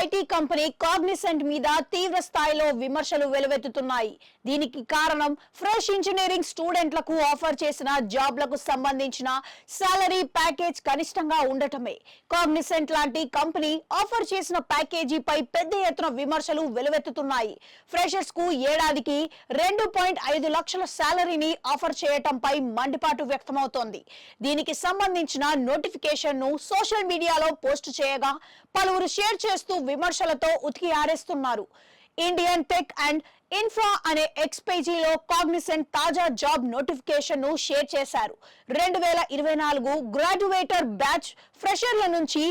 IT company Cognizant మీద తీవ్ర స్థాయిలో విమర్శలు వెలువెత్తుతున్నాయి. దీనికి కారణం ఫ్రెష్ ఇంజనీరింగ్ స్టూడెంట్లకు ఆఫర్ చేసిన జాబ్లకు సంబంధించిన సాలరీ ప్యాకేజ్ కనిష్టంగా ఉండటమే. కాగ్నిసెంట్ లాంటి కంపెనీ ఆఫర్ చేసిన ప్యాకేజీపై పెద్ద ఎత్తున విమర్శలు వెలువెత్తుతున్నాయి. ఫ్రెషర్స్ కు ఏడాదికి 2.5 లక్షల సాలరీని ఆఫర్ చేయటంపై మండిపాటు వ్యక్తమవుతోంది. దీనికి సంబంధించిన నోటిఫికేషన్ ను సోషల్ మీడియాలో పోస్ట్ చేయగా పలువురు షేర్ చేస్తూ విమర్శలతో ఉతికి ఆరేస్తున్నారు. ఇండియన్ టెక్ అండ్ ఇన్ఫ్రా అనే ఎక్స్ పేజీలో కాగ్నిసెంట్ తాజా జాబ్ నోటిఫికేషన్ ను షేర్ చేశారు. 2024 గ్రాడ్యుయేటర్ బ్యాచ్ ఫ్రెషర్ల నుంచి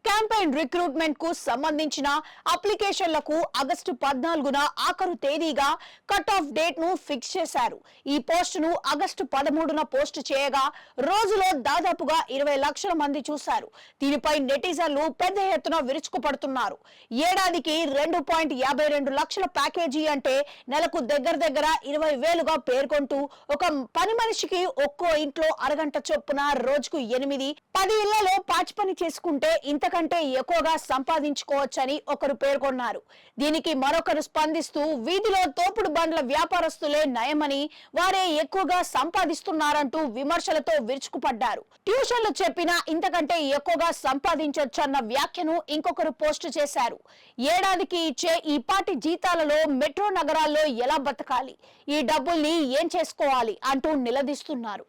క్యాంపెయిన్ రిక్రూట్మెంట్ కు సంబంధించిన అప్లికేషన్లకు ఆగస్టు 14న ఆఖరు తేదీగా కట్ ఆఫ్ డేట్ ను ఫిక్స్ చేశారు. ఈ పోస్ట్ ను ఆగస్టు 13న పోస్ట్ చేయగా రోజులో దాదాపుగా 20 లక్షల మంది చూశారు. దీనిపై నెటిజన్లు పెద్ద ఎత్తున విరుచుకుపడుతున్నారు. ఏడాదికి 2.52 లక్షల ప్యాకేజీ అంటే నెలకు దగ్గర 20,000గా పేర్కొంటూ ఒక పని మనిషికి ఒక్కో ఇంట్లో అరగంట చొప్పున రోజుకు 8-10 ఇళ్లలో పాచి పని చేసుకుంటే కంటే ఎక్కువగా సంపాదించుకోవచ్చని ఒకరు పేర్కొన్నారు. దీనికి మరొకరు స్పందిస్తూ వీధిలో తోపుడు బండ్ల వ్యాపారస్తులే నయమని, వారే ఎక్కువగా సంపాదిస్తున్నారంటూ విమర్శలతో విరుచుకుపడ్డారు. ట్యూషన్లు చెప్పినా ఇంతకంటే ఎక్కువగా సంపాదించొచ్చన్న వ్యాఖ్యను ఇంకొకరు పోస్టు చేశారు. ఏడాదికి ఇచ్చే ఈ పాటి జీతాలలో మెట్రో నగరాల్లో ఎలా బతకాలి, ఈ డబ్బుల్ని ఏం చేసుకోవాలి అంటూ నిలదీస్తున్నారు.